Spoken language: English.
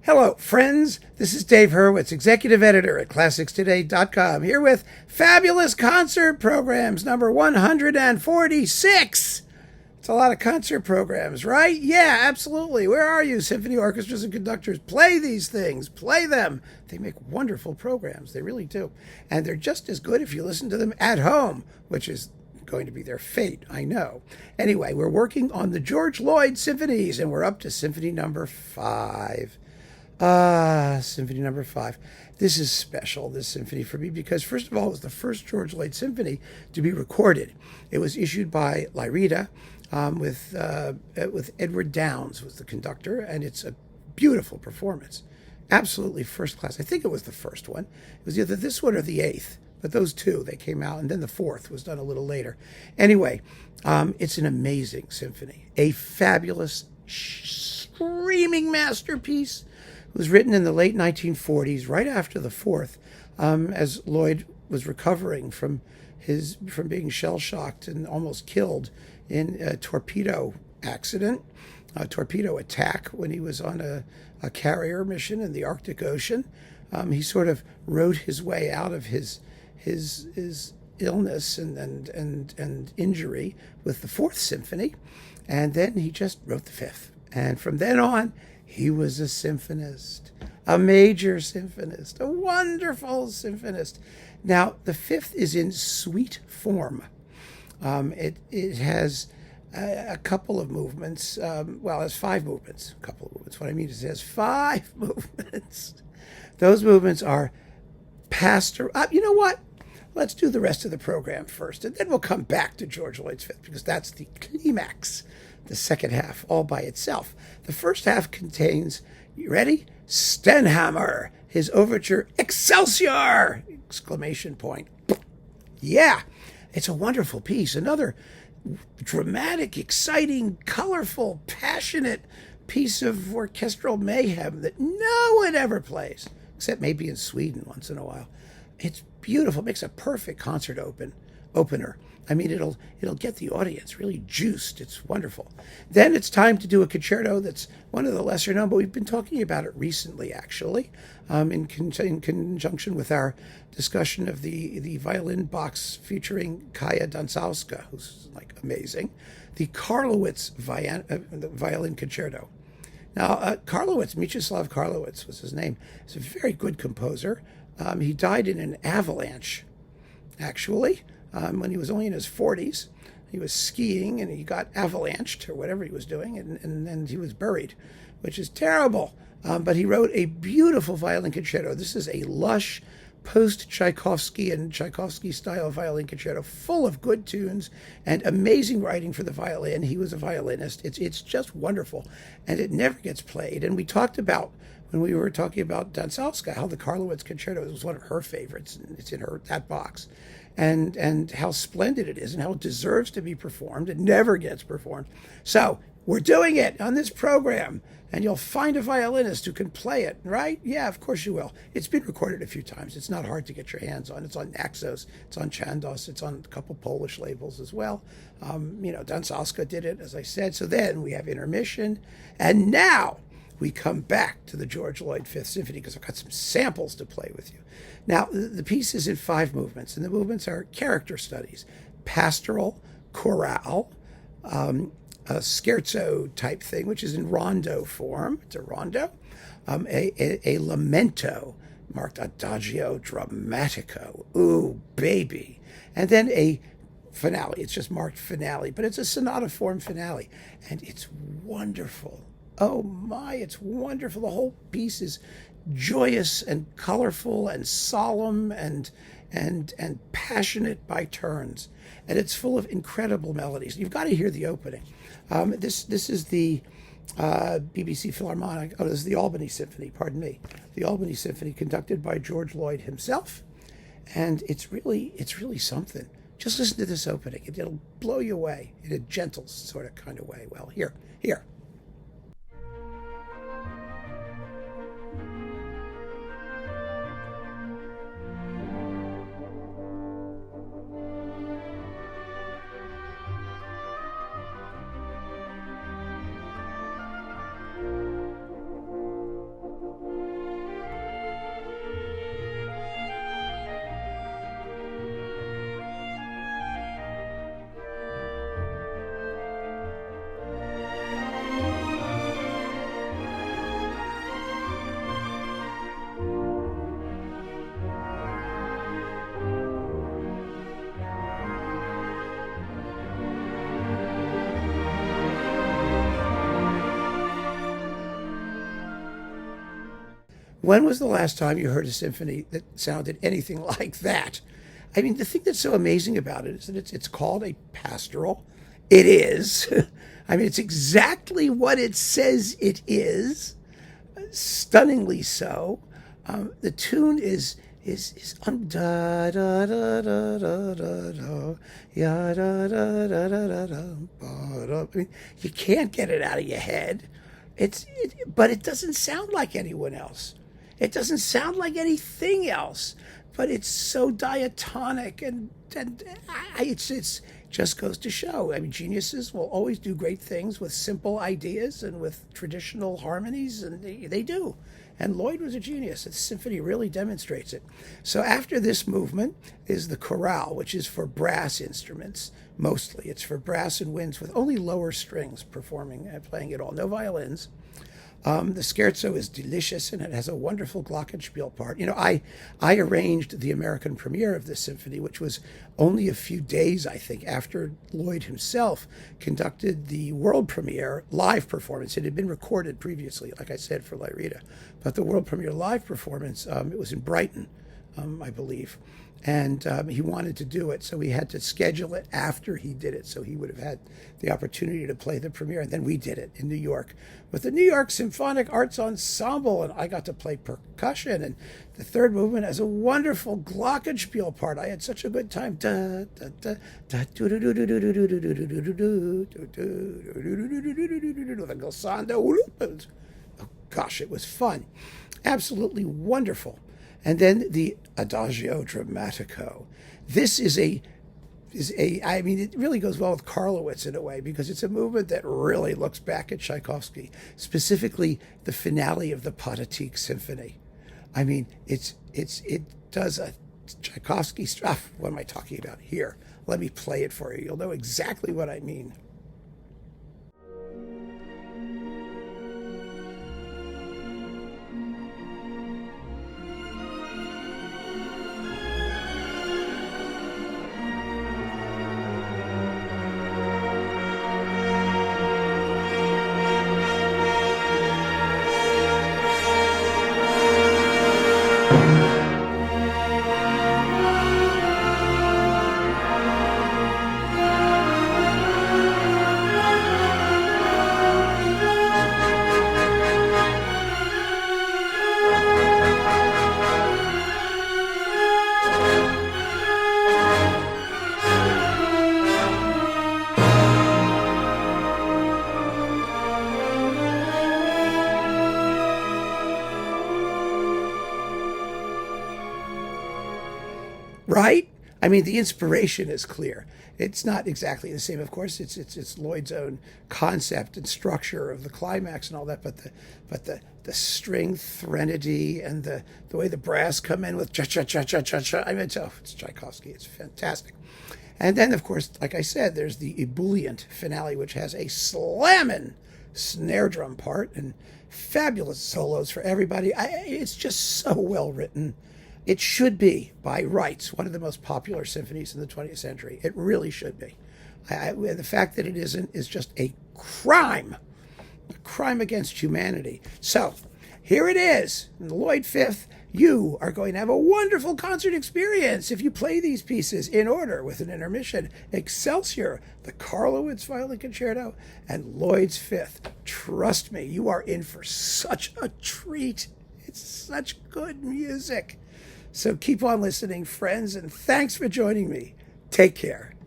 Hello, friends. This is Dave Hurwitz, executive editor at ClassicsToday.com, here with fabulous concert programs number 146. It's a lot of concert programs, right? Yeah, absolutely. Where are you, symphony orchestras and conductors? Play these things. Play them. They make wonderful programs. They really do. And they're just as good if you listen to them at home, which is going to be their fate, I know. Anyway, we're working on the George Lloyd symphonies, and we're up to symphony number 5. Symphony number 5. This is special, this symphony for me, because first of all, it was the first George Lloyd symphony to be recorded. It was issued by Lyrita with Edward Downes was the conductor, and it's a beautiful performance. Absolutely first class. I think it was the first one. It was either this one or the 8th, but those two, they came out, and then the 4th was done a little later. Anyway, it's an amazing symphony, a fabulous, screaming masterpiece. It was written in the late 1940s, right after the 4th, as Lloyd was recovering from being shell-shocked and almost killed in a torpedo accident, a torpedo attack when he was on a carrier mission in the Arctic Ocean. He sort of wrote his way out of his illness and injury with the 4th Symphony, and then he just wrote the 5th. And from then on, he was a symphonist, a major symphonist, a wonderful symphonist. Now, the 5th is in suite form. It has a couple of movements. It has 5 movements. A couple of movements. What I mean is it has 5 movements. Those movements are pastoral. You know what? Let's do the rest of the program first, and then we'll come back to George Lloyd's 5th, because that's the climax, the second half, all by itself. The first half contains, you ready? Stenhammar, his overture, Excelsior! Exclamation point. Yeah, it's a wonderful piece. Another dramatic, exciting, colorful, passionate piece of orchestral mayhem that no one ever plays, except maybe in Sweden once in a while. It's beautiful. It makes a perfect concert opener. I mean, it'll get the audience really juiced. It's wonderful. Then it's time to do a concerto that's one of the lesser known, but we've been talking about it recently, actually, in conjunction with our discussion of the violin box featuring Kaja Dansowska, who's like amazing, the Karlowicz violin concerto. Now, Mieczysław Karlowicz was his name. He's a very good composer. He died in an avalanche, actually, when he was only in his 40s. He was skiing and he got avalanched or whatever he was doing, and then he was buried, which is terrible. But he wrote a beautiful violin concerto. This is a lush, post-Tchaikovsky and Tchaikovsky-style violin concerto, full of good tunes and amazing writing for the violin. He was a violinist. It's just wonderful, and it never gets played. And we talked about, when we were talking about Dansowska, how the Karlowicz concerto was one of her favorites, and it's in that box, and how splendid it is, and how it deserves to be performed. It never gets performed. So we're doing it on this program, and you'll find a violinist who can play it, right? Yeah, of course you will. It's been recorded a few times. It's not hard to get your hands on. It's on Naxos, it's on Chandos, it's on a couple Polish labels as well. Dansowska did it, as I said. So then we have intermission, and now we come back to the George Lloyd 5th Symphony, because I've got some samples to play with you. Now, the piece is in 5 movements, and the movements are character studies: pastoral, chorale, a scherzo type thing, which is in rondo form. It's a rondo. A lamento, marked adagio drammatico. Ooh, baby. And then a finale. It's just marked finale, but it's a sonata form finale, and it's wonderful. Oh my, it's wonderful. The whole piece is joyous and colorful and solemn and passionate by turns. And it's full of incredible melodies. You've got to hear the opening. This is the BBC Philharmonic. Oh, this is the Albany Symphony, pardon me. The Albany Symphony, conducted by George Lloyd himself. And it's really something. Just listen to this opening. It'll blow you away in a gentle sort of kind of way. Well, here. When was the last time you heard a symphony that sounded anything like that? I mean, the thing that's so amazing about it is that it's called a pastoral. It is. I mean, it's exactly what it says it is. Stunningly so. The tune is da da da da da da da ya da da da da da da. I mean, you can't get it out of your head. But it doesn't sound like anyone else. It doesn't sound like anything else. But it's so diatonic, and it's just goes to show. I mean, geniuses will always do great things with simple ideas and with traditional harmonies, and they do. And Lloyd was a genius. The symphony really demonstrates it. So after this movement is the chorale, which is for brass instruments mostly. It's for brass and winds with only lower strings performing and playing it all. No violins. The scherzo is delicious, and it has a wonderful glockenspiel part. You know, I arranged the American premiere of this symphony, which was only a few days, I think, after Lloyd himself conducted the world premiere live performance. It had been recorded previously, like I said, for Lyrita. But the world premiere live performance, it was in Brighton, I believe. And he wanted to do it, so we had to schedule it after he did it, so he would have had the opportunity to play the premiere. And then we did it in New York with the New York Symphonic Arts Ensemble, and I got to play percussion. And the third movement has a wonderful glockenspiel part. I had such a good time. The glissando. Oh gosh, it was fun, absolutely wonderful. And then the Adagio Drammatico. This is I mean, it really goes well with Karlowicz in a way, because it's a movement that really looks back at Tchaikovsky, specifically the finale of the Pathetique Symphony. I mean, it does a Tchaikovsky stuff. What am I talking about here? Let me play it for you. You'll know exactly what I mean. Right? I mean, the inspiration is clear. It's not exactly the same, of course. It's Lloyd's own concept and structure of the climax and all that, but the string threnody and the way the brass come in with cha cha cha cha cha cha. I mean, it's Tchaikovsky. It's fantastic. And then, of course, like I said, there's the ebullient finale, which has a slamming snare drum part and fabulous solos for everybody. It's just so well written. It should be, by rights, one of the most popular symphonies in the 20th century. It really should be. The fact that it isn't is just a crime against humanity. So, here it is, in the Lloyd Fifth. You are going to have a wonderful concert experience if you play these pieces in order with an intermission. Excelsior, the Karlowicz Violin Concerto, and Lloyd's Fifth. Trust me, you are in for such a treat. It's such good music. So keep on listening, friends, and thanks for joining me. Take care.